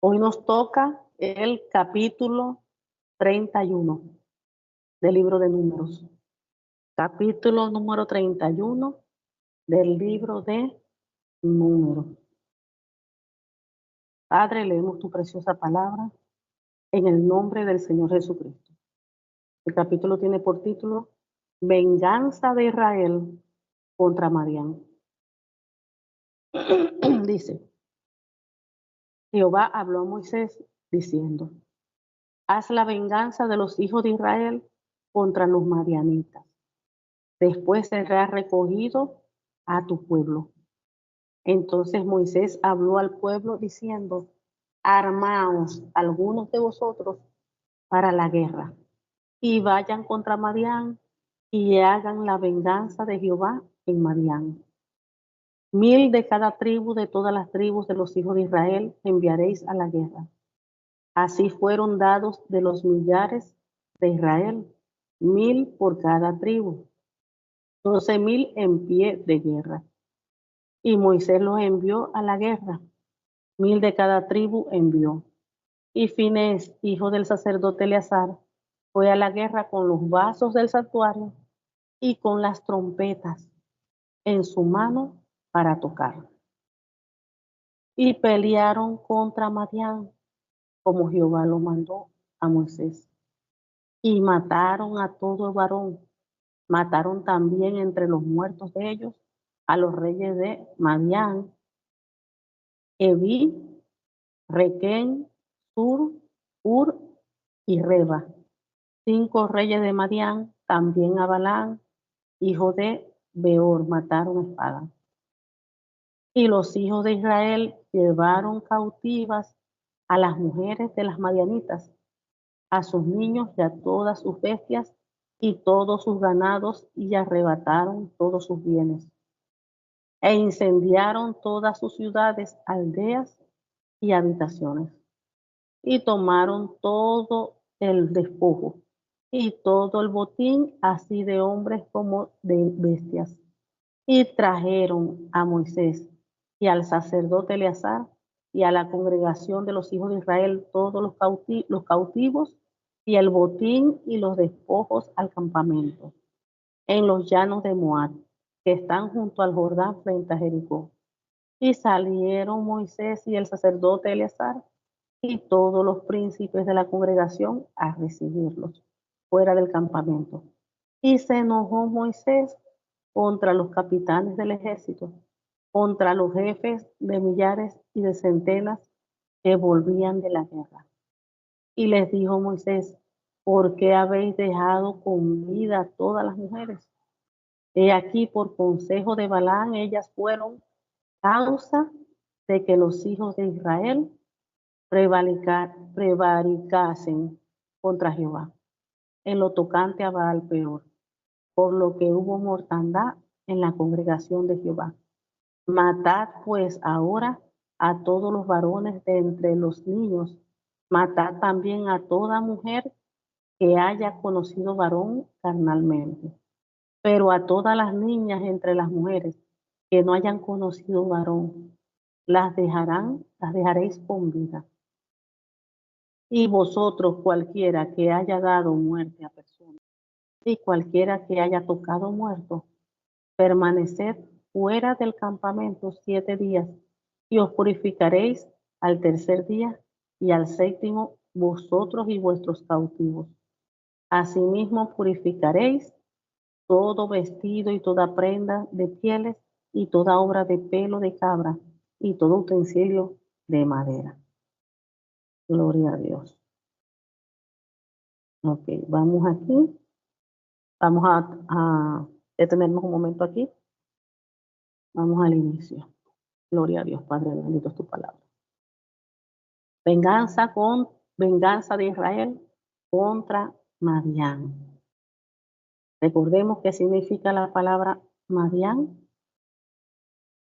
Hoy nos toca el capítulo 31 del libro de Números. Capítulo número 31 del libro de Números. Padre, leemos tu preciosa palabra en el nombre del Señor Jesucristo. El capítulo tiene por título Venganza de Israel contra Madián. Dice, Jehová habló a Moisés diciendo, haz la venganza de los hijos de Israel contra los madianitas. Después será recogido a tu pueblo. Entonces Moisés habló al pueblo diciendo, armaos algunos de vosotros para la guerra y vayan contra Madián y hagan la venganza de Jehová en Madián. 1000 de cada tribu de todas las tribus de los hijos de Israel enviaréis a la guerra. Así fueron dados de los millares de Israel, 1000 por cada tribu, 12,000 en pie de guerra. Y Moisés los envió a la guerra, 1000 de cada tribu envió. Y Finés, hijo del sacerdote Eleazar, fue a la guerra con los vasos del santuario y con las trompetas en su mano para tocar. Y pelearon contra Madián, como Jehová lo mandó a Moisés. Y mataron a todo varón. Mataron también entre los muertos de ellos a los reyes de Madián, Evi, Requén, Sur, Ur y Reba. 5 reyes de Madián, también a Balán, hijo de Beor, mataron a espada. Y los hijos de Israel llevaron cautivas a las mujeres de las madianitas, a sus niños y a todas sus bestias y todos sus ganados, y arrebataron todos sus bienes. E incendiaron todas sus ciudades, aldeas y habitaciones. Y tomaron todo el despojo y todo el botín, así de hombres como de bestias. Y trajeron a Moisés y al sacerdote Eleazar y a la congregación de los hijos de Israel todos los cautivos y el botín y los despojos al campamento, en los llanos de Moab, que están junto al Jordán frente a Jericó. Y salieron Moisés y el sacerdote Eleazar y todos los príncipes de la congregación a recibirlos fuera del campamento. Y se enojó Moisés contra los capitanes del ejército, contra los jefes de millares y de centenas que volvían de la guerra. Y les dijo Moisés, ¿por qué habéis dejado con vida a todas las mujeres? He aquí, por consejo de Balaam, ellas fueron causa de que los hijos de Israel prevaricasen contra Jehová en lo tocante a Baal Peor, por lo que hubo mortandad en la congregación de Jehová. Matad pues ahora a todos los varones de entre los niños, matad también a toda mujer que haya conocido varón carnalmente, pero a todas las niñas entre las mujeres que no hayan conocido varón, las dejaréis con vida. Y vosotros, cualquiera que haya dado muerte a persona, y cualquiera que haya tocado muerto, permaneced fuera del campamento 7 días, y os purificaréis al tercer día, y al séptimo vosotros y vuestros cautivos. Asimismo purificaréis todo vestido y toda prenda de pieles, y toda obra de pelo de cabra, y todo utensilio de madera. Gloria a Dios. Ok, vamos aquí. Vamos a detenernos un momento aquí. Vamos al inicio. Gloria a Dios, Padre, bendito es tu palabra. Venganza de Israel contra Madián. Recordemos qué significa la palabra Madián.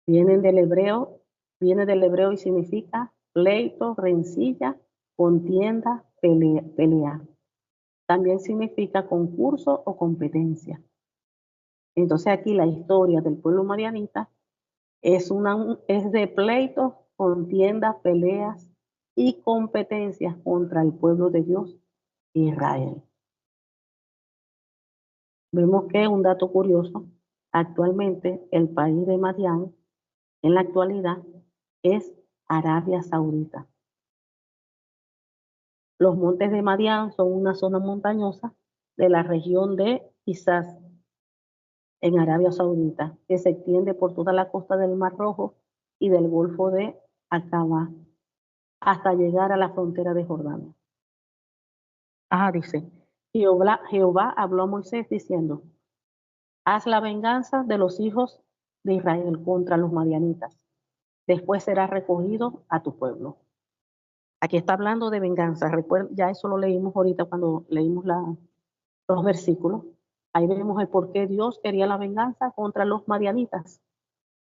Viene del hebreo y significa pleito, rencilla, contienda, pelea. También significa concurso o competencia. Entonces aquí la historia del pueblo madianita es de pleitos, contiendas, peleas y competencias contra el pueblo de Dios, Israel. Vemos que un dato curioso, actualmente el país de Madián, en la actualidad, es Arabia Saudita. Los montes de Madián son una zona montañosa de la región de Hizaz, en Arabia Saudita, que se extiende por toda la costa del Mar Rojo y del Golfo de Aqaba, hasta llegar a la frontera de Jordania. Dice, Jehová habló a Moisés diciendo, haz la venganza de los hijos de Israel contra los madianitas. Después serás recogido a tu pueblo. Aquí está hablando de venganza. Recuerda, ya eso lo leímos ahorita cuando leímos los versículos. Ahí vemos el por qué Dios quería la venganza contra los madianitas.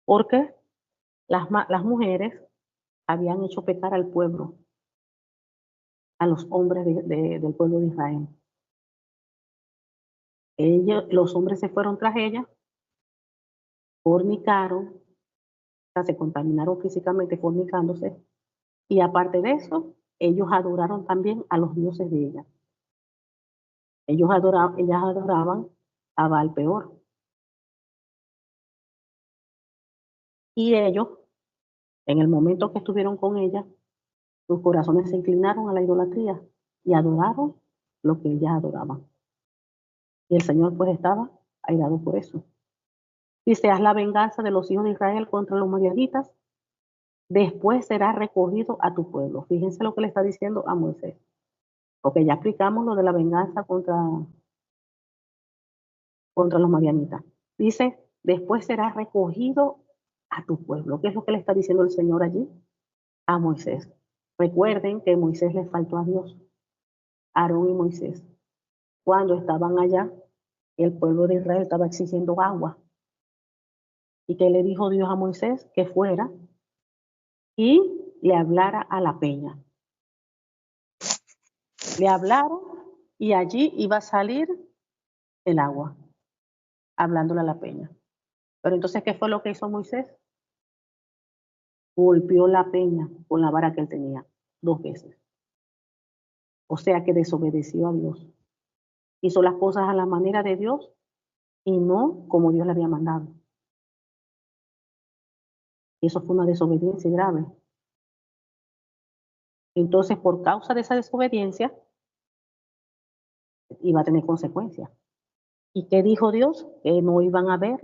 Porque las mujeres habían hecho pecar al pueblo, a los hombres del pueblo de Israel. Los hombres se fueron tras ella, fornicaron, o sea, se contaminaron físicamente fornicándose, y aparte de eso, ellos adoraron también a los dioses de ella. Ellas adoraban a Baal Peor. Y ellos, en el momento que estuvieron con ella, sus corazones se inclinaron a la idolatría y adoraron lo que ellas adoraban. Y el Señor pues estaba airado por eso. Dice, haz la venganza de los hijos de Israel contra los madianitas, después serás recogido a tu pueblo. Fíjense lo que le está diciendo a Moisés. Porque ya explicamos lo de la venganza contra los madianitas. Dice, después serás recogido a tu pueblo. ¿Qué es lo que le está diciendo el Señor allí? A Moisés. Recuerden que Moisés le faltó a Dios, Aarón y Moisés. Cuando estaban allá, el pueblo de Israel estaba exigiendo agua. ¿Y qué le dijo Dios a Moisés? Que fuera y le hablara a la peña. Le hablaron y allí iba a salir el agua, hablándole a la peña. Pero entonces, ¿qué fue lo que hizo Moisés? Golpeó la peña con la vara que él tenía 2 veces. O sea que desobedeció a Dios. Hizo las cosas a la manera de Dios y no como Dios le había mandado. Y eso fue una desobediencia grave. Entonces, por causa de esa desobediencia, iba a tener consecuencias. ¿Y qué dijo Dios? Que no iban a ver,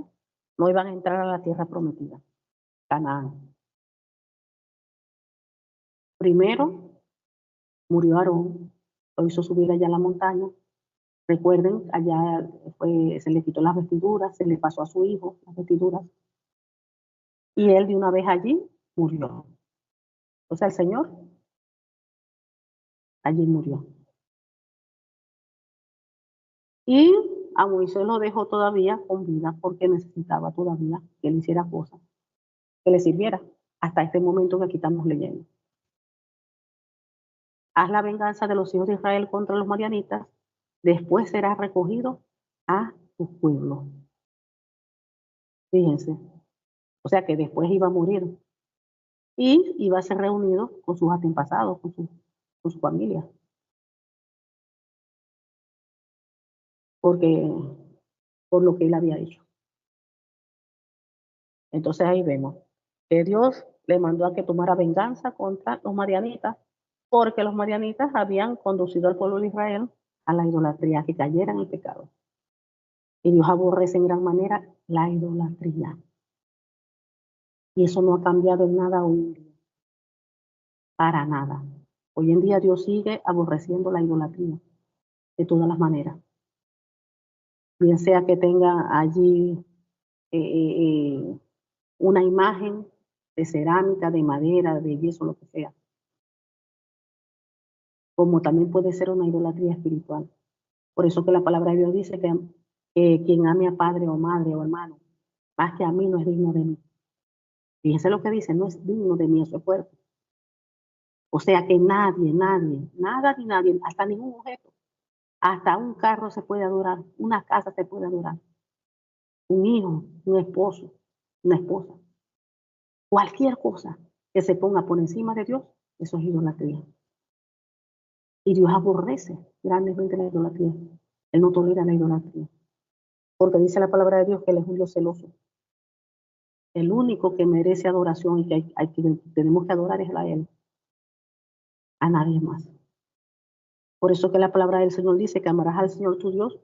no iban a entrar a la tierra prometida, Canaán. Primero murió Aarón, lo hizo subir allá a la montaña. Recuerden, allá se le quitó las vestiduras, se le pasó a su hijo las vestiduras. Y él de una vez allí murió. O sea, el Señor allí murió. Y a Moisés lo dejó todavía con vida porque necesitaba todavía que él hiciera cosas que le sirviera hasta este momento que aquí estamos leyendo. Haz la venganza de los hijos de Israel contra los madianitas, después serás recogido a tu pueblo. Fíjense. O sea que después iba a morir y iba a ser reunido con sus antepasados, con su familia. Porque por lo que él había hecho. Entonces ahí vemos que Dios le mandó a que tomara venganza contra los madianitas, porque los madianitas habían conducido al pueblo de Israel a la idolatría, que cayera en el pecado. Y Dios aborrece en gran manera la idolatría. Y eso no ha cambiado en nada hoy en día. Para nada. Hoy en día Dios sigue aborreciendo la idolatría de todas las maneras. Bien sea que tenga allí una imagen de cerámica, de madera, de yeso, lo que sea. Como también puede ser una idolatría espiritual. Por eso que la palabra de Dios dice que quien ame a padre o madre o hermano, más que a mí, no es digno de mí. Fíjense lo que dice, no es digno de mí, eso es fuerte. O sea que nadie, nada ni nadie, hasta ningún objeto, hasta un carro se puede adorar, una casa se puede adorar, un hijo, un esposo, una esposa, cualquier cosa que se ponga por encima de Dios Eso es idolatría. Y Dios aborrece grandemente la idolatría. Él no tolera la idolatría. Porque dice la palabra de Dios que Él es un Dios celoso. El único que merece adoración y que tenemos que adorar es a Él, a nadie más. Por eso que la palabra del Señor dice que amarás al Señor tu Dios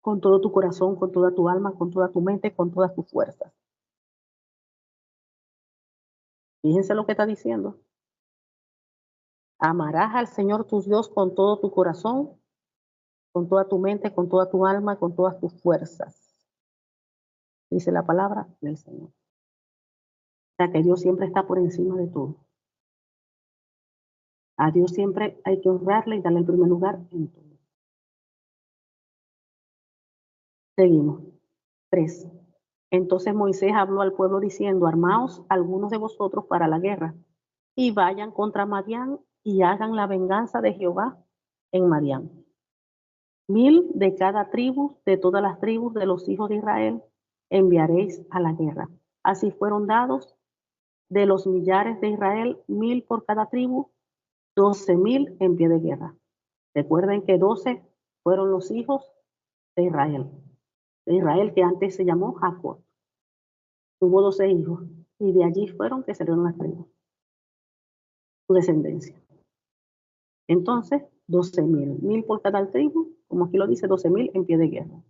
con todo tu corazón, con toda tu alma, con toda tu mente, con todas tus fuerzas. Fíjense lo que está diciendo. Amarás al Señor tu Dios con todo tu corazón, con toda tu mente, con toda tu alma, con todas tus fuerzas. Dice la palabra del Señor. O sea que Dios siempre está por encima de todo. A Dios siempre hay que honrarle y darle el primer lugar en todo. Seguimos. 3. Entonces Moisés habló al pueblo diciendo, armaos algunos de vosotros para la guerra y vayan contra Madián y hagan la venganza de Jehová en Madián. 1000 de cada tribu, de todas las tribus de los hijos de Israel, enviaréis a la guerra. Así fueron dados de los millares de Israel, 1000 por cada tribu, 12,000 en pie de guerra. Recuerden que 12 fueron los hijos de Israel. De Israel que antes se llamó Jacob. Tuvo 12 hijos y de allí fueron que salieron las tribus, su descendencia. Entonces, 12,000, 1000 por cada tribu, como aquí lo dice, 12,000 en pie de guerra.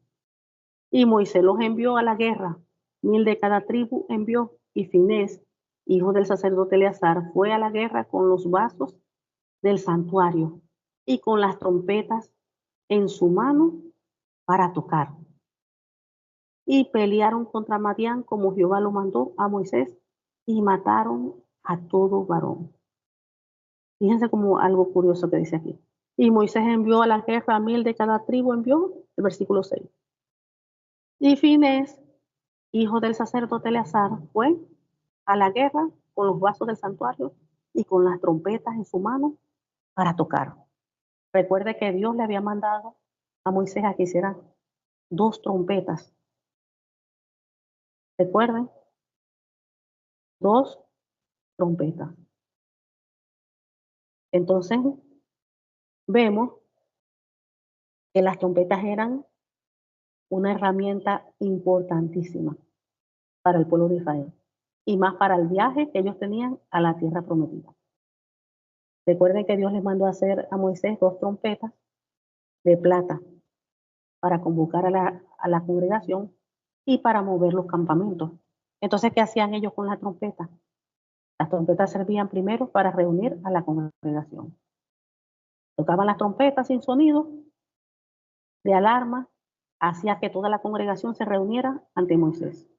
Y Moisés los envió a la guerra, 1000 de cada tribu envió, y Finés, hijo del sacerdote Eleazar, fue a la guerra con los vasos del santuario y con las trompetas en su mano para tocar. Y pelearon contra Madián como Jehová lo mandó a Moisés y mataron a todo varón. Fíjense como algo curioso que dice aquí. Y Moisés envió a la guerra 1000 de cada tribu, envió, el versículo 6. Y Finés, hijo del sacerdote Eleazar, fue a la guerra con los vasos del santuario y con las trompetas en su mano para tocar. Recuerde que Dios le había mandado a Moisés a que hiciera 2 trompetas. Recuerden, 2 trompetas. Entonces, vemos que las trompetas eran una herramienta importantísima para el pueblo de Israel y más para el viaje que ellos tenían a la tierra prometida. Recuerden que Dios les mandó a hacer a Moisés 2 trompetas de plata para convocar a la congregación y para mover los campamentos. Entonces, ¿qué hacían ellos con la trompeta? Las trompetas servían primero para reunir a la congregación. Tocaban las trompetas sin sonido de alarma, hacía que toda la congregación se reuniera ante Moisés.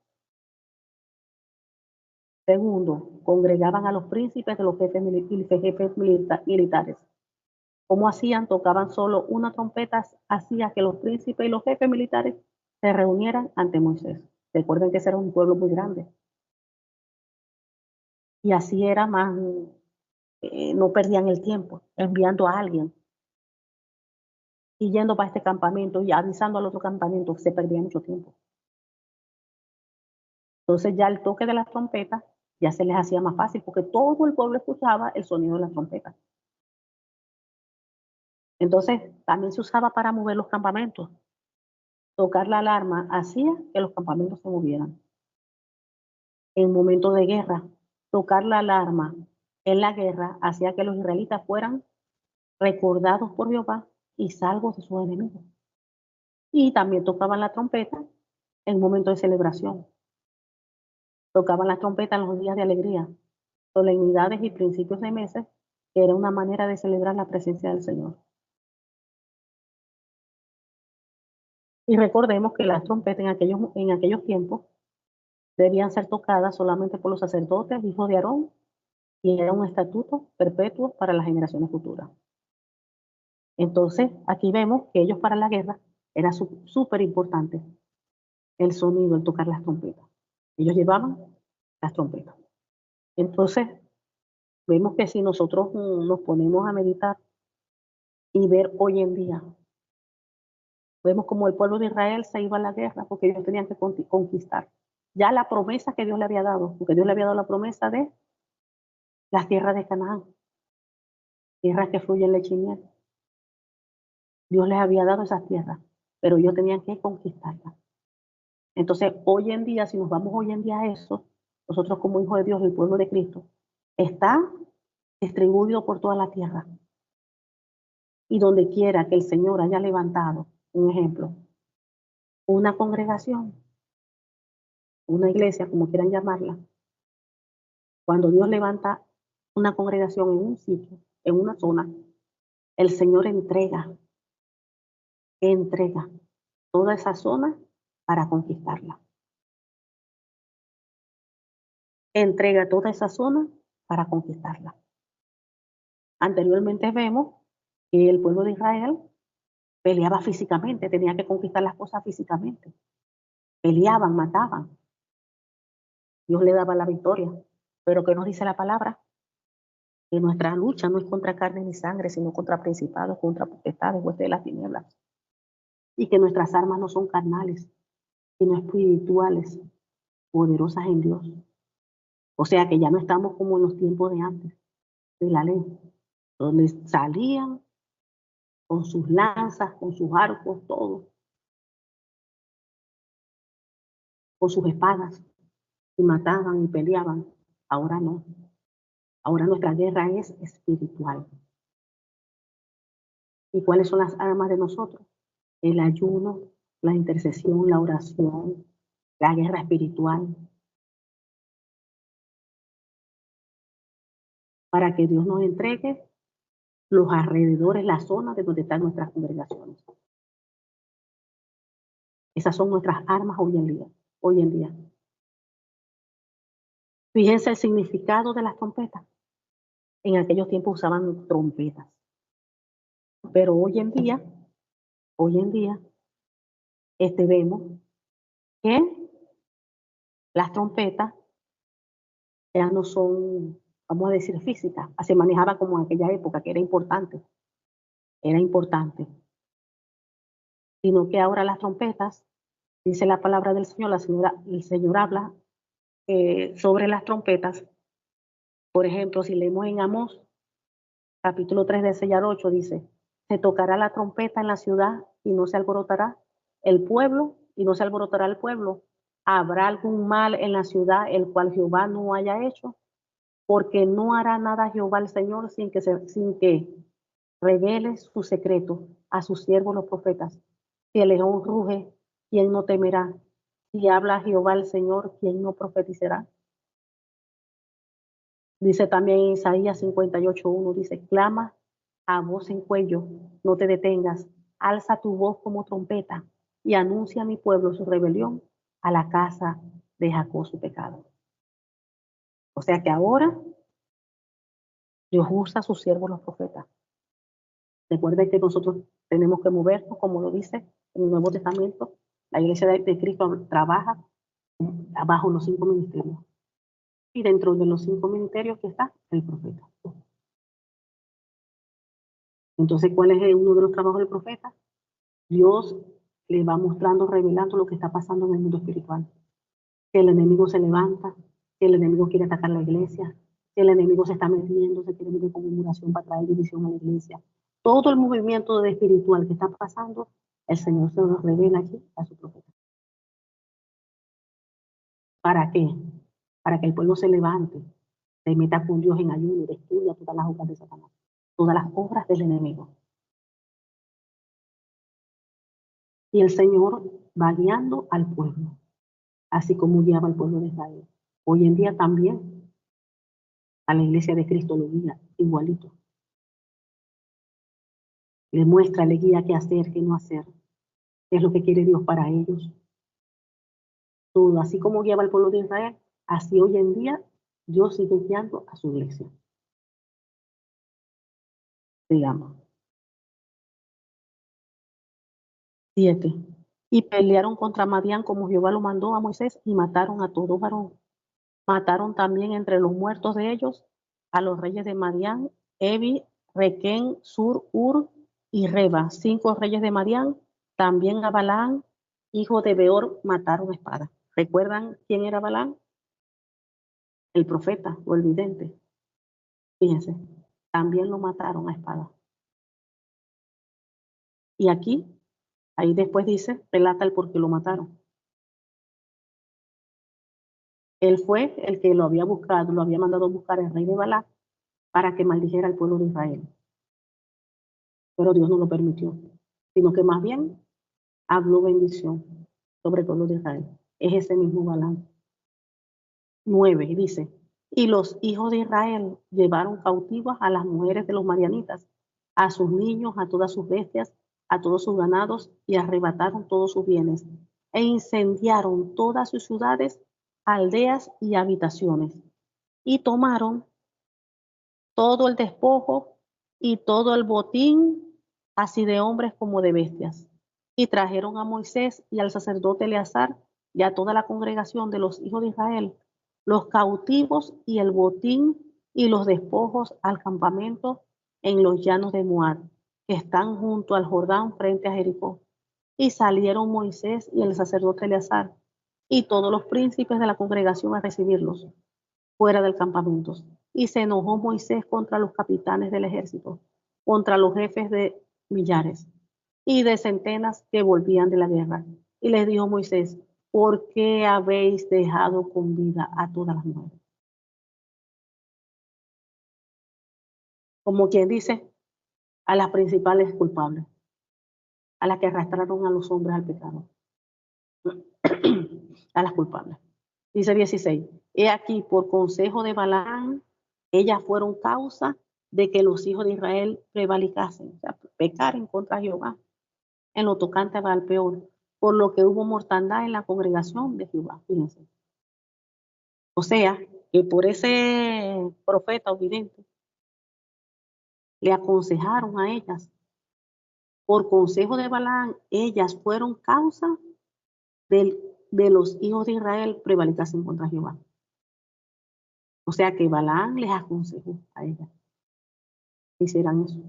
Segundo, congregaban a los príncipes de los jefes militares. ¿Cómo hacían? Tocaban solo una trompeta, hacía que los príncipes y los jefes militares se reunieran ante Moisés. Recuerden que ese era un pueblo muy grande. Y así era más, no perdían el tiempo enviando a alguien y yendo para este campamento y avisando al otro campamento, se perdía mucho tiempo. Entonces ya el toque de las trompetas ya se les hacía más fácil porque todo el pueblo escuchaba el sonido de las trompetas. Entonces también se usaba para mover los campamentos. Tocar la alarma hacía que los campamentos se movieran. En momentos de guerra, tocar la alarma en la guerra hacía que los israelitas fueran recordados por Jehová y salvos de sus enemigos. Y también tocaban la trompeta en momentos de celebración. Tocaban la trompeta en los días de alegría, solemnidades y principios de meses, que era una manera de celebrar la presencia del Señor. Y recordemos que las trompetas en aquellos tiempos debían ser tocadas solamente por los sacerdotes, hijos de Aarón, y era un estatuto perpetuo para las generaciones futuras. Entonces, aquí vemos que ellos para la guerra era súper importante el sonido, el tocar las trompetas. Ellos llevaban las trompetas. Entonces, vemos que si nosotros nos ponemos a meditar y ver hoy en día, vemos como el pueblo de Israel se iba a la guerra porque ellos tenían que conquistar. Ya la promesa que Dios le había dado, porque Dios le había dado la promesa de las tierras de Canaán, tierras que fluyen leche y miel. Dios les había dado esas tierras, pero ellos tenían que conquistarlas. Entonces, hoy en día, si nos vamos hoy en día a eso, nosotros como hijos de Dios, el pueblo de Cristo, está distribuido por toda la tierra. Y donde quiera que el Señor haya levantado, un ejemplo, una congregación, una iglesia, como quieran llamarla, cuando Dios levanta una congregación en un sitio, en una zona, el Señor entrega toda esa zona para conquistarla. Entrega toda esa zona para conquistarla. Anteriormente vemos que el pueblo de Israel peleaba físicamente, tenía que conquistar las cosas físicamente. Peleaban, mataban. Dios le daba la victoria. Pero ¿qué nos dice la palabra? Que nuestra lucha no es contra carne ni sangre, sino contra principados, contra potestades, huestes de las tinieblas. Y que nuestras armas no son carnales, sino espirituales, poderosas en Dios. O sea que ya no estamos como en los tiempos de antes, de la ley, donde salían con sus lanzas, con sus arcos, todo, con sus espadas, y mataban y peleaban. Ahora no. Ahora nuestra guerra es espiritual. ¿Y cuáles son las armas de nosotros? El ayuno, la intercesión, la oración, la guerra espiritual, para que Dios nos entregue los alrededores, las zonas de donde están nuestras congregaciones. Esas son nuestras armas hoy en día. Hoy en día. Fíjense el significado de las trompetas. En aquellos tiempos usaban trompetas. Pero hoy en día, vemos que las trompetas ya no son, vamos a decir, físicas. Se manejaba como en aquella época, que era importante. Sino que ahora las trompetas, dice la palabra del Señor, el Señor habla sobre las trompetas. Por ejemplo, si leemos en Amós, capítulo 3 del 6 al 8, dice, se tocará la trompeta en la ciudad y no se alborotará el pueblo y no se alborotará el pueblo. ¿Habrá algún mal en la ciudad el cual Jehová no haya hecho? Porque no hará nada Jehová el Señor sin que revele su secreto a sus siervos los profetas. Si el león ruge, ¿quién no temerá? Si habla Jehová el Señor, ¿quién no profetizará? Dice también en Isaías 58:1, dice, clama a voz en cuello, no te detengas, alza tu voz como trompeta y anuncia a mi pueblo su rebelión, a la casa de Jacob su pecado. O sea que ahora Dios usa a sus siervos los profetas. Recuerden que nosotros tenemos que movernos, como lo dice en el Nuevo Testamento. La iglesia de Cristo trabaja bajo los 5 ministerios. Y dentro de los 5 ministerios que está el profeta. Entonces, ¿cuál es uno de los trabajos del profeta? Dios le va mostrando, revelando lo que está pasando en el mundo espiritual. Que el enemigo se levanta, que el enemigo quiere atacar la iglesia, que el enemigo se está metiendo, se quiere meter con murmuración para traer división a la iglesia. Todo el movimiento de espiritual que está pasando, el Señor se lo revela aquí a su profeta. ¿Para qué? Para que el pueblo se levante, se meta con Dios en ayuno y destruya todas las obras de Satanás, todas las obras del enemigo. Y el Señor va guiando al pueblo, así como guiaba al pueblo de Israel. Hoy en día también a la iglesia de Cristo lo guía igualito. Le muestra, le guía qué hacer, qué no hacer, qué es lo que quiere Dios para ellos. Todo, así como guiaba al pueblo de Israel, así hoy en día Dios sigue guiando a su iglesia. Digamos. 7. Y pelearon contra Madián como Jehová lo mandó a Moisés y mataron a todo varón. Mataron también entre los muertos de ellos a los reyes de Madián, Evi, Requén, Sur, Ur y Reba, 5 reyes de Madián. También a Balaán, hijo de Beor, mataron a espada. ¿Recuerdan quién era Balaán? El profeta o el vidente. Fíjense, también lo mataron a espada. Y aquí, ahí después dice, relata el por qué lo mataron. Él fue el que lo había buscado, lo había mandado a buscar el rey de Balac para que maldijera al pueblo de Israel. Pero Dios no lo permitió, sino que más bien habló bendición sobre el pueblo de Israel. Es ese mismo Balaam. 9 dice, y los hijos de Israel llevaron cautivas a las mujeres de los madianitas, a sus niños, a todas sus bestias, a todos sus ganados, y arrebataron todos sus bienes, e incendiaron todas sus ciudades, aldeas y habitaciones, y tomaron todo el despojo y todo el botín, así de hombres como de bestias. Y trajeron a Moisés y al sacerdote Eleazar y a toda la congregación de los hijos de Israel los cautivos y el botín y los despojos al campamento en los llanos de Moab, que están junto al Jordán frente a Jericó. Y salieron Moisés y el sacerdote Eleazar y todos los príncipes de la congregación a recibirlos fuera del campamento. Y se enojó Moisés contra los capitanes del ejército, contra los jefes de millares y de centenas que volvían de la guerra. Y les dijo Moisés, ¿por qué habéis dejado con vida a todas las mujeres? Como quien dice, a las principales culpables, a las que arrastraron a los hombres al pecado, a las culpables. Dice 16, he aquí por consejo de Balaam, ellas fueron causa de que los hijos de Israel prevalicasen, o sea, pecaren contra Jehová en lo tocante a Baal-peor, por lo que hubo mortandad en la congregación de Jehová. Fíjense. O sea, que por ese profeta o vidente le aconsejaron a ellas, por consejo de Balaam, ellas fueron causa de los hijos de Israel prevalicasen contra Jehová. O sea que Balaam les aconsejó a ellas que hicieran eso,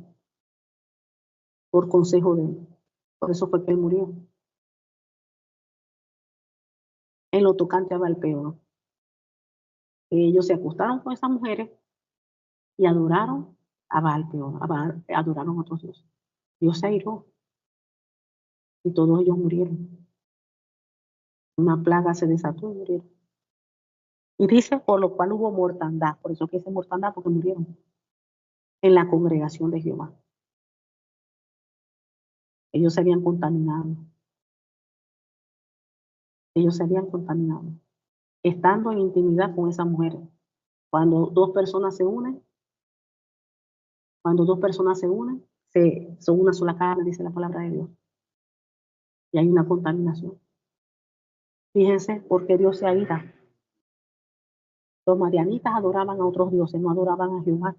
por consejo de él. Por eso fue que él murió. En lo tocante a Baal-peor. Ellos se acostaron con esas mujeres y adoraron a Baal-peor, adoraron a otros dioses. Dios se airó y todos ellos murieron. Una plaga se desató y murieron. Y dice, por lo cual hubo mortandad. Por eso que dice mortandad, porque murieron en la congregación de Jehová. Ellos se habían contaminado. Ellos se habían contaminado. Estando en intimidad con esas mujeres. Cuando dos personas se unen, son una sola carne, dice la palabra de Dios. Y hay una contaminación. Fíjense por qué Dios se aira. Los madianitas adoraban a otros dioses, no adoraban a Jehová.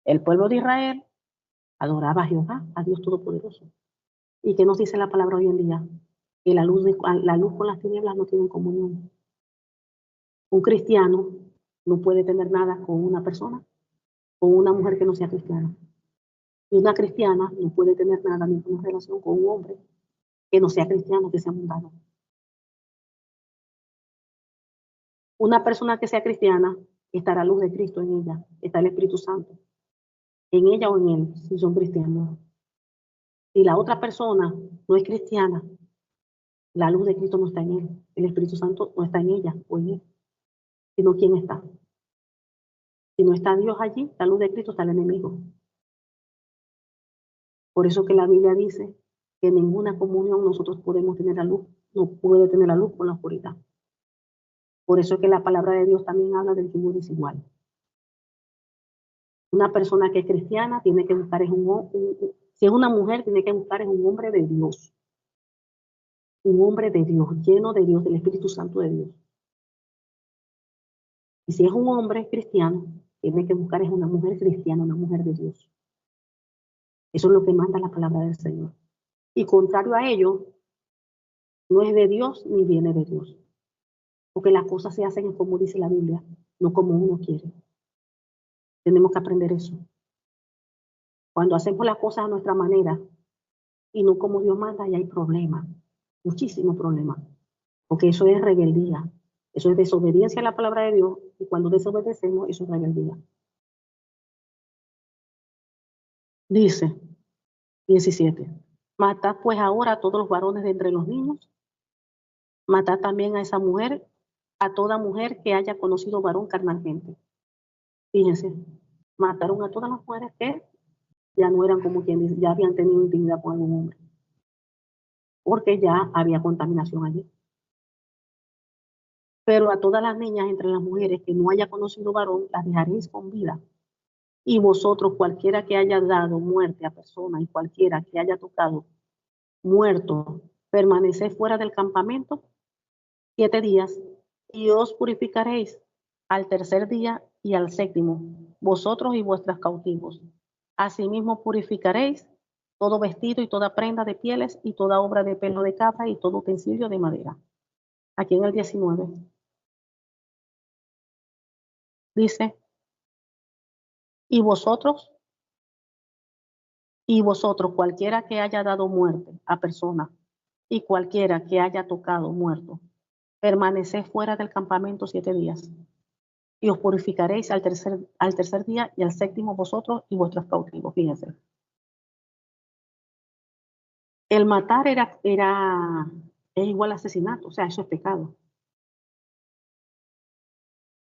El pueblo de Israel adoraba a Jehová, a Dios Todopoderoso. ¿Y qué nos dice la palabra hoy en día? Que la luz con las tinieblas no tienen comunión. Un cristiano no puede tener nada con una persona, con una mujer que no sea cristiana. Y una cristiana no puede tener nada, ninguna relación con un hombre que no sea cristiano, que sea mundano. Una persona que sea cristiana, estará la luz de Cristo en ella, está el Espíritu Santo, en ella o en él, si son cristianos. Si la otra persona no es cristiana, la luz de Cristo no está en él, el Espíritu Santo no está en ella o en él, sino ¿quién está? Si no está Dios allí, la luz de Cristo está el enemigo. Por eso que la Biblia dice que en ninguna comunión nosotros podemos tener la luz, no puede tener la luz con la oscuridad. Por eso es que la palabra de Dios también habla del yugo desigual. Una persona que es cristiana tiene que buscar, si es una mujer, tiene que buscar es un hombre de Dios. Un hombre de Dios, lleno de Dios, del Espíritu Santo de Dios. Y si es un hombre cristiano, tiene que buscar es una mujer cristiana, una mujer de Dios. Eso es lo que manda la palabra del Señor. Y contrario a ello, no es de Dios ni viene de Dios. Porque las cosas se hacen como dice la Biblia, no como uno quiere. Tenemos que aprender eso. Cuando hacemos las cosas a nuestra manera y no como Dios manda, ya hay problemas, muchísimos problemas. Porque eso es rebeldía, eso es desobediencia a la palabra de Dios, y cuando desobedecemos, eso es rebeldía. Dice 17. Matad pues ahora a todos los varones de entre los niños, matad también a esa mujer, a toda mujer que haya conocido varón carnalmente. Fíjense, mataron a todas las mujeres que ya no eran como quien dice, ya habían tenido intimidad con algún hombre, porque ya había contaminación allí. Pero a todas las niñas entre las mujeres que no haya conocido varón, las dejaréis con vida. Y vosotros, cualquiera que haya dado muerte a persona y cualquiera que haya tocado muerto, permaneced fuera del campamento 7 días y os purificaréis al tercer día y al séptimo, vosotros y vuestros cautivos. Asimismo purificaréis todo vestido y toda prenda de pieles y toda obra de pelo de cabra y todo utensilio de madera. Aquí en el 19 dice, y vosotros, cualquiera que haya dado muerte a persona y cualquiera que haya tocado muerto, permaneced fuera del campamento 7 días y os purificaréis al tercer día y al séptimo vosotros y vuestros cautivos. Fíjense. El matar es igual a asesinato, o sea, eso es pecado.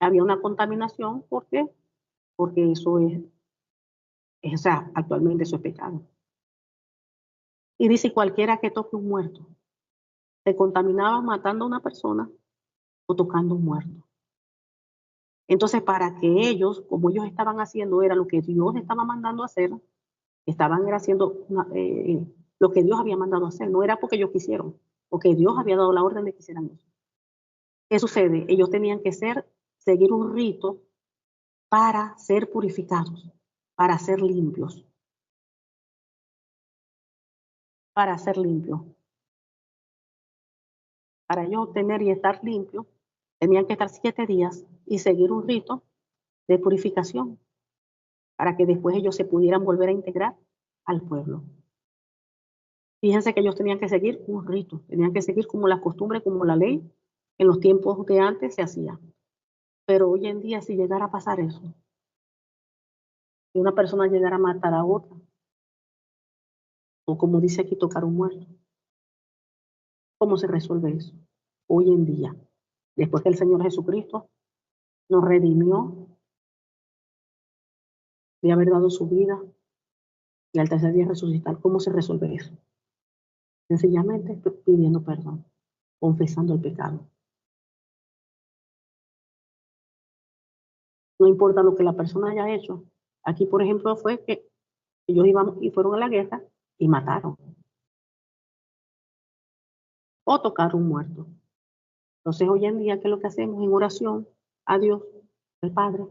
Había una contaminación, ¿por qué? Porque eso o sea, actualmente eso es pecado. Y dice, cualquiera que toque un muerto, se contaminaba matando a una persona o tocando un muerto. Entonces, para que ellos, como ellos estaban haciendo, era lo que Dios estaba mandando a hacer, estaban haciendo lo que Dios había mandado a hacer, no era porque ellos quisieron, porque Dios había dado la orden de que hicieran eso. ¿Qué sucede? Ellos tenían que seguir un rito para ser purificados, para ser limpios, para ser limpios. Para ellos obtener y estar limpios, tenían que estar 7 días y seguir un rito de purificación para que después ellos se pudieran volver a integrar al pueblo. Fíjense que ellos tenían que seguir un rito, tenían que seguir como la costumbre, como la ley en los tiempos de antes se hacía. Pero hoy en día, si llegara a pasar eso, si una persona llegara a matar a otra, o como dice aquí, tocar un muerto, ¿cómo se resuelve eso? Hoy en día, después que el Señor Jesucristo nos redimió de haber dado su vida y al tercer día resucitar, ¿cómo se resuelve eso? Sencillamente pidiendo perdón, confesando el pecado. No importa lo que la persona haya hecho. Aquí, por ejemplo, fue que ellos iban y fueron a la guerra y mataron o tocaron muertos. Entonces, hoy en día, ¿qué es lo que hacemos en oración a Dios, el Padre?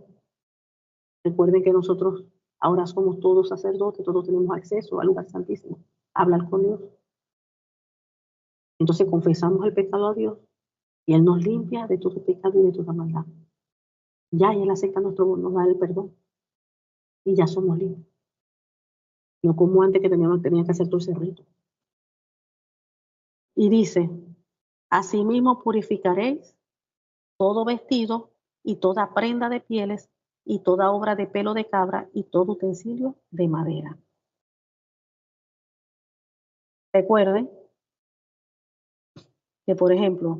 Recuerden que nosotros ahora somos todos sacerdotes, todos tenemos acceso al lugar santísimo, a hablar con Dios. Entonces, confesamos el pecado a Dios y Él nos limpia de todo pecado y de toda maldad. Ya Él acepta nos da el perdón y ya somos limpios. No como antes que tenía que hacer todo ese rito. Y dice, asimismo purificaréis todo vestido y toda prenda de pieles y toda obra de pelo de cabra y todo utensilio de madera. Recuerden que, por ejemplo,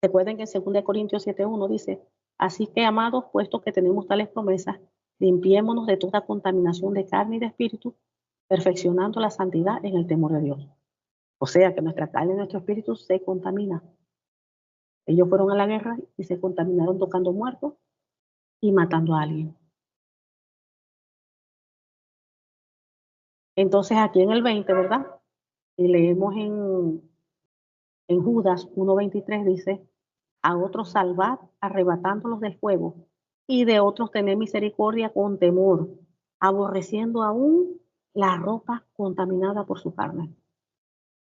recuerden que en 2 Corintios 7:1 dice, así que, amados, puesto que tenemos tales promesas, limpiémonos de toda contaminación de carne y de espíritu, perfeccionando la santidad en el temor de Dios. O sea que nuestra carne y nuestro espíritu se contamina. Ellos fueron a la guerra y se contaminaron tocando muertos y matando a alguien. Entonces aquí en el 20, ¿verdad? Y leemos en Judas 1:23 dice, a otros salvad arrebatándolos del fuego y de otros tener misericordia con temor, aborreciendo aún la ropa contaminada por su carne.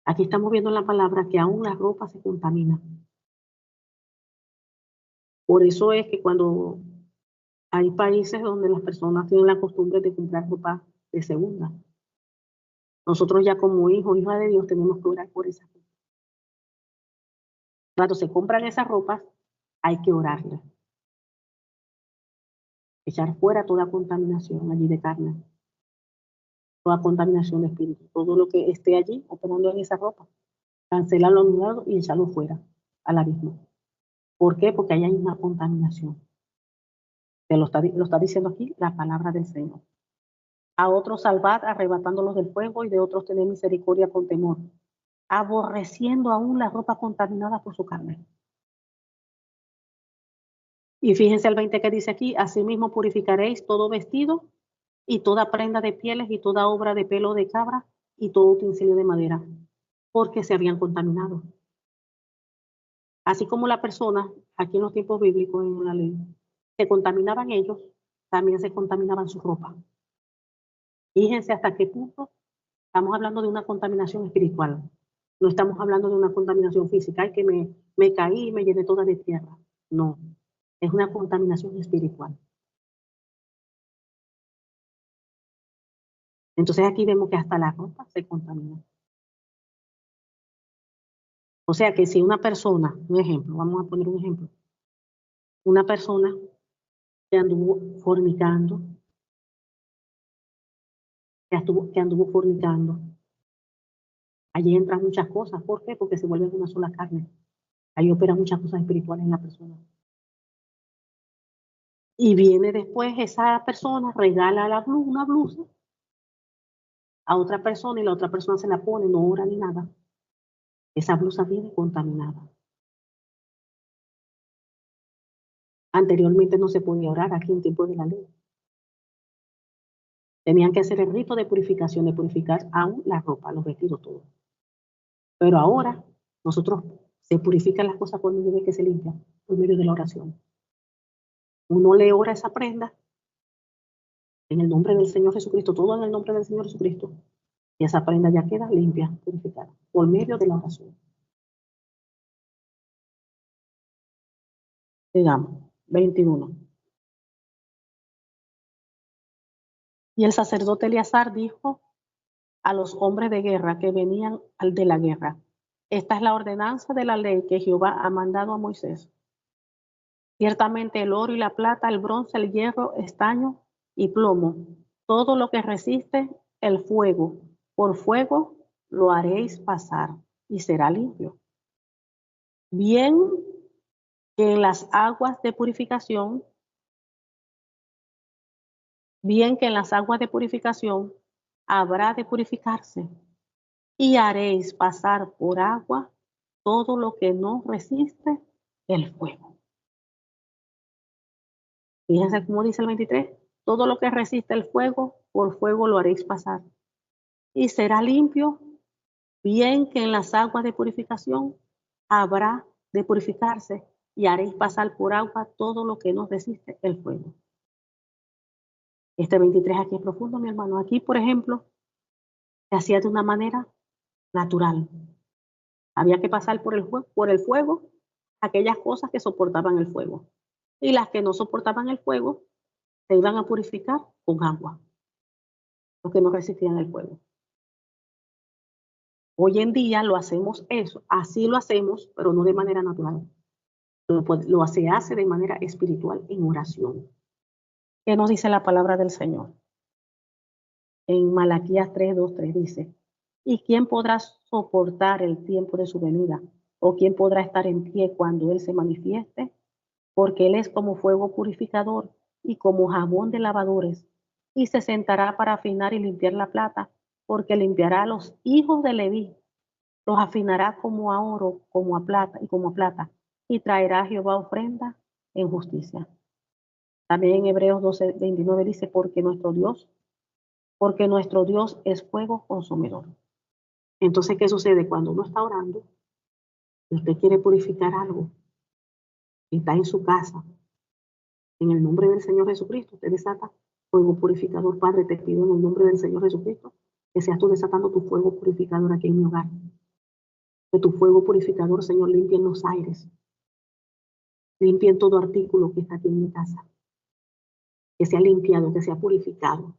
Aquí estamos viendo en la palabra que aún la ropa se contamina. Por eso es que cuando hay países donde las personas tienen la costumbre de comprar ropa de segunda, nosotros ya como hijos, hijas de Dios, tenemos que orar por esa ropa. Cuando se compran esas ropas, hay que orarle. echar fuera toda contaminación allí de carne, toda contaminación de espíritu, todo lo que esté allí operando en esa ropa, cancelarlo a un lado y echarlo fuera al abismo. ¿Por qué? Porque ahí hay una contaminación. Lo está diciendo aquí la palabra del Señor. A otros salvad arrebatándolos del fuego y de otros tener misericordia con temor, aborreciendo aún la ropa contaminada por su carne. Y fíjense el 20 que dice aquí, asimismo purificaréis todo vestido y toda prenda de pieles y toda obra de pelo de cabra y todo utensilio de madera, porque se habían contaminado. Así como la persona, aquí en los tiempos bíblicos, en la ley, se contaminaban ellos, también se contaminaban su ropa. Fíjense hasta qué punto estamos hablando de una contaminación espiritual. No estamos hablando de una contaminación física, ay, que me caí y me llené toda de tierra. No, es una contaminación espiritual. Entonces aquí vemos que hasta la ropa se contamina. O sea que si una persona, un ejemplo, vamos a poner un ejemplo, una persona que anduvo fornicando, que anduvo fornicando, allí entran muchas cosas. ¿Por qué? Porque se vuelve una sola carne. Ahí opera muchas cosas espirituales en la persona. Y viene después esa persona, regala una blusa a otra persona y la otra persona se la pone, no ora ni nada. Esa blusa viene contaminada. Anteriormente no se podía orar aquí en tiempo de la ley. Tenían que hacer el rito de purificación, de purificar aún la ropa, los vestidos, todo. Pero ahora nosotros se purifican las cosas por medio de que se limpian, por medio de la oración. Uno le ora esa prenda en el nombre del Señor Jesucristo, todo en el nombre del Señor Jesucristo. Y esa prenda ya queda limpia, purificada, por medio de la oración. Digamos, 21. Y el sacerdote Eleazar dijo a los hombres de guerra que venían al de la guerra: esta es la ordenanza de la ley que Jehová ha mandado a Moisés. Ciertamente el oro y la plata, el bronce, el hierro, estaño y plomo, todo lo que resiste el fuego, por fuego lo haréis pasar y será limpio. Bien que en las aguas de purificación, bien que en las aguas de purificación habrá de purificarse, y haréis pasar por agua todo lo que no resiste el fuego. Fíjense cómo dice el 23, todo lo que resiste el fuego, por fuego lo haréis pasar. Y será limpio, bien que en las aguas de purificación habrá de purificarse, y haréis pasar por agua todo lo que no resiste el fuego. Este 23 aquí es profundo, mi hermano. Aquí, por ejemplo, se hacía de una manera natural. Había que pasar por el fuego aquellas cosas que soportaban el fuego. Y las que no soportaban el fuego se iban a purificar con agua, los que no resistían el fuego. Hoy en día lo hacemos eso, así lo hacemos, pero no de manera natural. Se hace de manera espiritual en oración. ¿Qué nos dice la palabra del Señor? En Malaquías 3:2-3 dice: ¿y quién podrá soportar el tiempo de su venida? ¿O quién podrá estar en pie cuando Él se manifieste? Porque Él es como fuego purificador y como jabón de lavadores, y se sentará para afinar y limpiar la plata, porque limpiará a los hijos de Leví, los afinará como a oro, como a plata, y traerá a Jehová ofrenda en justicia. También en Hebreos 12:29 dice: porque nuestro Dios es fuego consumidor. Entonces, ¿qué sucede? Cuando uno está orando y usted quiere purificar algo y está en su casa, en el nombre del Señor Jesucristo, usted desata fuego purificador. Padre, te pido en el nombre del Señor Jesucristo que seas tú desatando tu fuego purificador aquí en mi hogar. Que tu fuego purificador, Señor, limpie en los aires, limpie en todo artículo que está aquí en mi casa. Que sea limpiado, que sea purificado.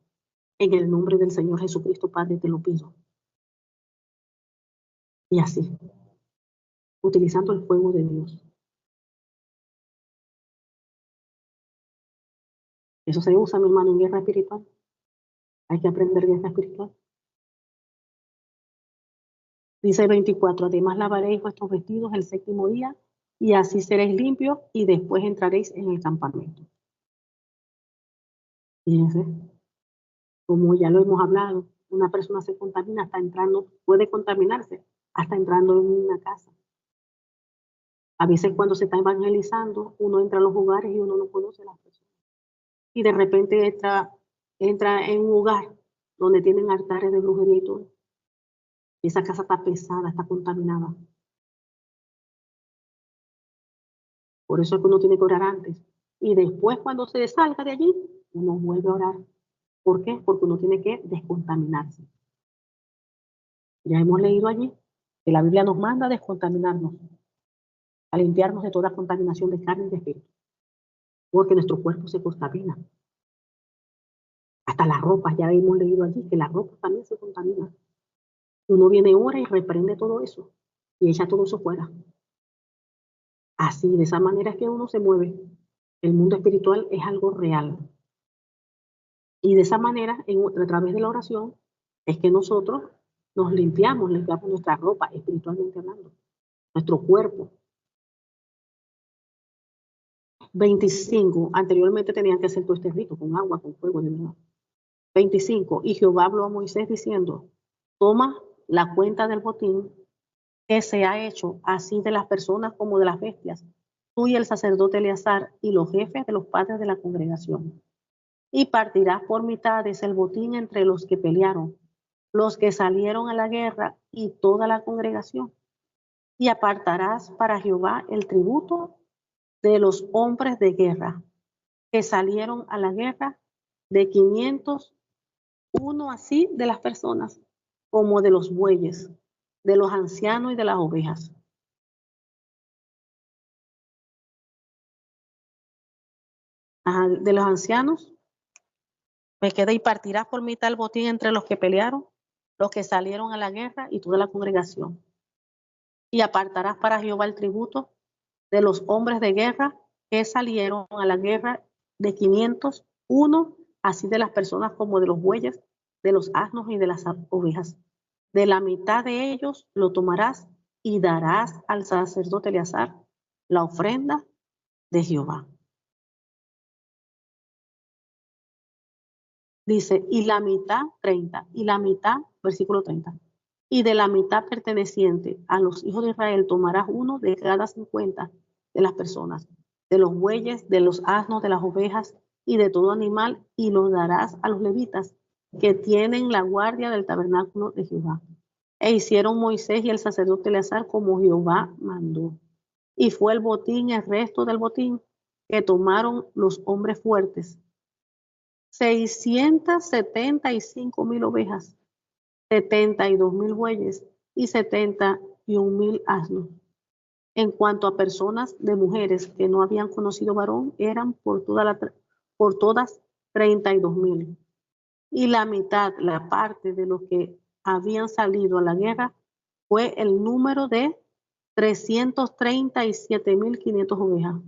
En el nombre del Señor Jesucristo, Padre, te lo pido. Y así, utilizando el fuego de Dios. Eso se usa, mi hermano, en guerra espiritual. Hay que aprender guerra espiritual. Dice el 24, además lavaréis vuestros vestidos el séptimo día, y así seréis limpios, y después entraréis en el campamento. Fíjense, como ya lo hemos hablado, una persona se contamina hasta entrando, puede contaminarse hasta entrando en una casa. A veces cuando se está evangelizando, uno entra a los hogares y uno no conoce a las personas. Y de repente entra en un hogar donde tienen altares de brujería y todo. Esa casa está pesada, está contaminada. Por eso es que uno tiene que orar antes. Y después, cuando se salga de allí, uno vuelve a orar. ¿Por qué? Porque uno tiene que descontaminarse. Ya hemos leído allí que la Biblia nos manda a descontaminarnos, a limpiarnos de toda contaminación de carne y de espíritu. Porque nuestro cuerpo se contamina. Hasta las ropas, ya hemos leído allí que la ropa también se contamina. Uno viene, ora y reprende todo eso y echa todo eso fuera. Así, de esa manera es que uno se mueve. El mundo espiritual es algo real. Y de esa manera, a través de la oración, es que nosotros nos limpiamos nuestra ropa, espiritualmente hablando, nuestro cuerpo. 25, anteriormente tenían que hacer todo este rito con agua, con fuego, de verdad. 25, y Jehová habló a Moisés diciendo, toma la cuenta del botín que se ha hecho, así de las personas como de las bestias, tú y el sacerdote Eleazar y los jefes de los padres de la congregación. Y partirás por mitades el botín entre los que pelearon, los que salieron a la guerra y toda la congregación. Y apartarás para Jehová el tributo de los hombres de guerra que salieron a la guerra, de 500, uno así de las personas, como de los bueyes, de los ancianos y de las ovejas. Ajá, de los ancianos, me queda y partirás por mitad el botín entre los que pelearon, los que salieron a la guerra y toda la congregación. Y apartarás para Jehová el tributo de los hombres de guerra que salieron a la guerra, de 500, uno, así de las personas como de los bueyes, de los asnos y de las ovejas. De la mitad de ellos lo tomarás y darás al sacerdote Eleazar la ofrenda de Jehová. Dice, y la mitad, 30, y la mitad, versículo 30, y de la mitad perteneciente a los hijos de Israel tomarás uno de cada 50 de las personas, de los bueyes, de los asnos, de las ovejas y de todo animal, y los darás a los levitas que tienen la guardia del tabernáculo de Jehová. E hicieron Moisés y el sacerdote Eleazar como Jehová mandó. Y fue el botín, el resto del botín, que tomaron los hombres fuertes, 675,000 ovejas, 72,000 bueyes y 71,000 asnos. En cuanto a personas de mujeres que no habían conocido varón, eran por todas 32,000. Y la mitad, la parte de los que habían salido a la guerra, fue el número de 337,500 ovejas.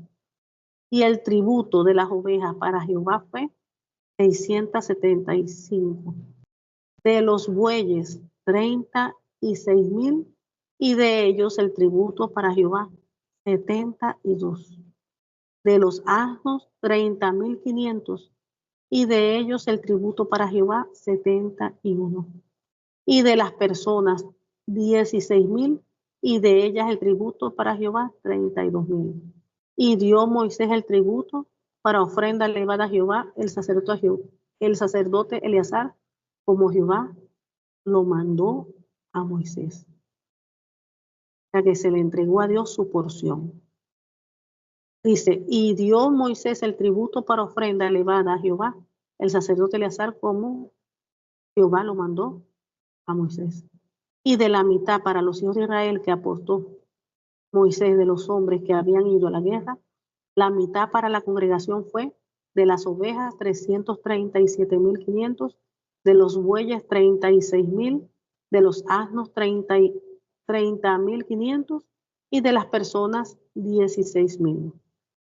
Y el tributo de las ovejas para Jehová fue 675. De los bueyes, 36,000, y de ellos el tributo para Jehová, 72. De los asnos, 30,500, y de ellos el tributo para Jehová, 71. Y de las personas, 16,000, y de ellas el tributo para Jehová, 32,000. Y dio Moisés el tributo para ofrenda elevada a Jehová, el sacerdote Eleazar, como Jehová lo mandó a Moisés. O sea que se le entregó a Dios su porción. Dice, y dio Moisés el tributo para ofrenda elevada a Jehová, el sacerdote Eleazar, como Jehová lo mandó a Moisés. Y de la mitad para los hijos de Israel que aportó Moisés de los hombres que habían ido a la guerra, la mitad para la congregación fue de las ovejas 337,500, de los bueyes 36,000, de los asnos 30,500 y de las personas 16,000.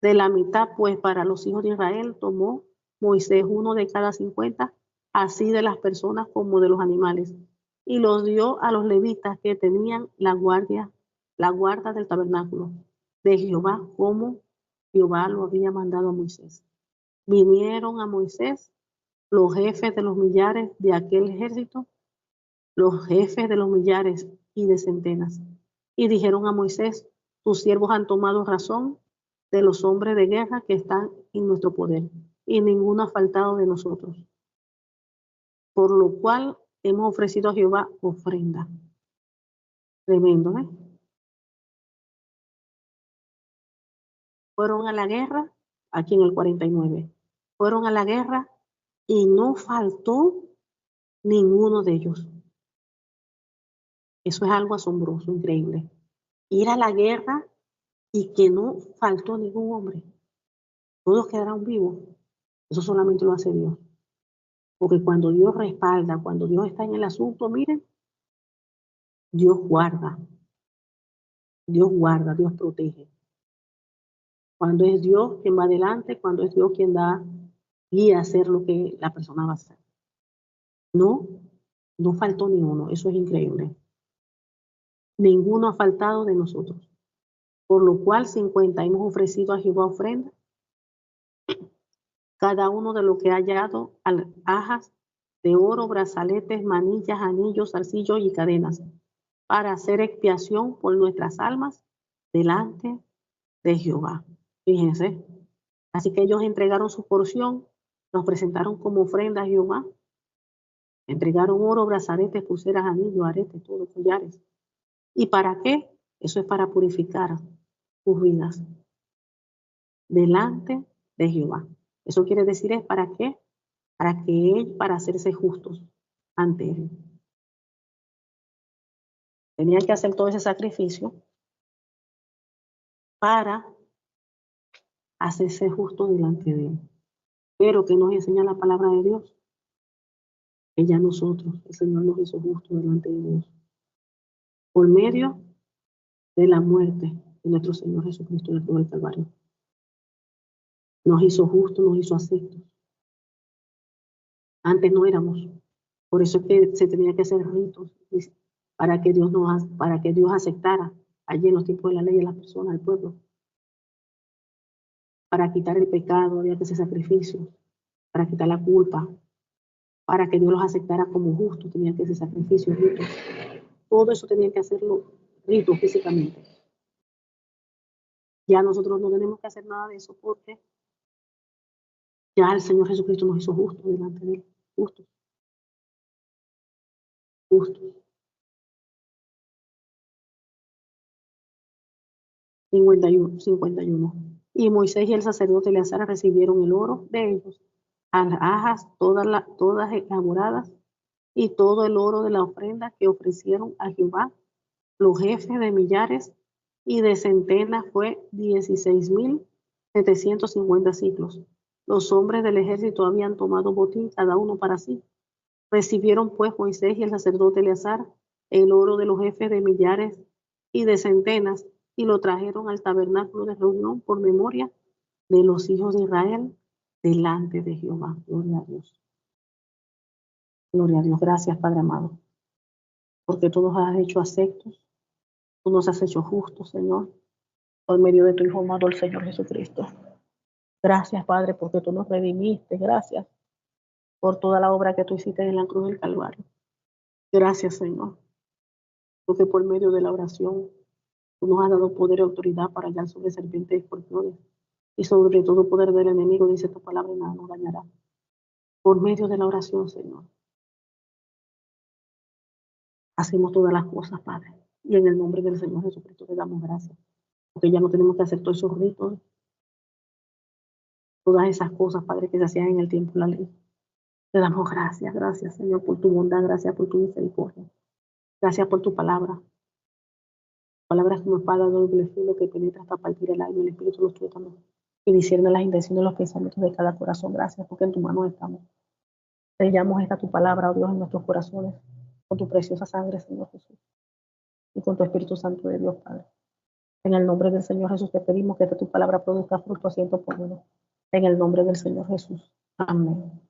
De la mitad, pues, para los hijos de Israel tomó Moisés 1 de cada 50, así de las personas como de los animales, y los dio a los levitas que tenían la guarda del tabernáculo de Jehová, como Jehová lo había mandado a Moisés. Vinieron a Moisés los jefes de los millares de aquel ejército, los jefes de los millares y de centenas, y dijeron a Moisés: tus siervos han tomado razón de los hombres de guerra que están en nuestro poder, y ninguno ha faltado de nosotros, por lo cual hemos ofrecido a Jehová ofrenda. Tremendo, ¿eh? Fueron a la guerra, aquí en el 49, fueron a la guerra y no faltó ninguno de ellos. Eso es algo asombroso, increíble. Ir a la guerra y que no faltó ningún hombre. Todos quedaron vivos. Eso solamente lo hace Dios. Porque cuando Dios respalda, cuando Dios está en el asunto, miren, Dios guarda, Dios protege. Cuando es Dios quien va adelante, cuando es Dios quien da guía a hacer lo que la persona va a hacer. No, no faltó ni uno. Eso es increíble. Ninguno ha faltado de nosotros. Por lo cual 50 hemos ofrecido a Jehová ofrenda, cada uno de lo que ha hallado alhajas de oro, brazaletes, manillas, anillos, zarcillos y cadenas, para hacer expiación por nuestras almas delante de Jehová. Fíjense. Así que ellos entregaron su porción, nos presentaron como ofrenda a Jehová, entregaron oro, brazaletes, pulseras, anillos, aretes, todos collares. ¿Y para qué? Eso es para purificar sus vidas delante de Jehová. Eso quiere decir es para qué, para hacerse justos ante él. Tenían que hacer todo ese sacrificio para hacerse justos delante de él. Pero que nos enseña la palabra de Dios, que ya nosotros, el Señor nos hizo justos delante de Dios, por medio de la muerte de nuestro Señor Jesucristo en el cruz del Calvario. Nos hizo justos, nos hizo aceptos. Antes no éramos. Por eso es que se tenía que hacer ritos para que Dios aceptara allí en los tiempos de la ley a las personas, al pueblo. Para quitar el pecado había que hacer sacrificios, para quitar la culpa, para que Dios los aceptara como justos, tenía que hacer sacrificios, ritos. Todo eso tenía que hacerlo ritos físicamente. Ya nosotros no tenemos que hacer nada de eso porque ya el Señor Jesucristo nos hizo justos delante de él. Justos. Justos. 51. Y Moisés y el sacerdote Eleazar recibieron el oro de ellos, alhajas todas elaboradas, y todo el oro de la ofrenda que ofrecieron a Jehová. Los jefes de millares y de centenas fue 16,750 ciclos. Los hombres del ejército habían tomado botín cada uno para sí. Recibieron pues Moisés y el sacerdote Eleazar el oro de los jefes de millares y de centenas, y lo trajeron al tabernáculo de reunión por memoria de los hijos de Israel delante de Jehová. Gloria a Dios. Gloria a Dios. Gracias, Padre amado, porque tú nos has hecho aceptos, tú nos has hecho justos, Señor, por medio de tu Hijo amado, el Señor Jesucristo. Gracias, Padre, porque tú nos redimiste. Gracias por toda la obra que tú hiciste en la cruz del Calvario. Gracias, Señor, porque por medio de la oración tú nos has dado poder y autoridad para hallar sobre serpientes y escorpiones, y sobre todo poder del enemigo, dice tu palabra, y nada nos dañará. Por medio de la oración, Señor, hacemos todas las cosas, Padre. Y en el nombre del Señor Jesucristo te damos gracias, porque ya no tenemos que hacer todos esos ritos, todas esas cosas, Padre, que se hacían en el tiempo de la ley. Te damos gracias, gracias, Señor, por tu bondad, gracias por tu misericordia. Gracias por tu palabra. Palabras como espada de doble filo que penetra hasta partir el alma, el espíritu, los tuétanos, y discierne las intenciones de los pensamientos de cada corazón. Gracias, porque en tu mano estamos. Sellamos esta tu palabra, oh Dios, en nuestros corazones, con tu preciosa sangre, Señor Jesús, y con tu Espíritu Santo de Dios, Padre. En el nombre del Señor Jesús te pedimos que tu palabra produzca fruto a ciento por uno. En el nombre del Señor Jesús. Amén.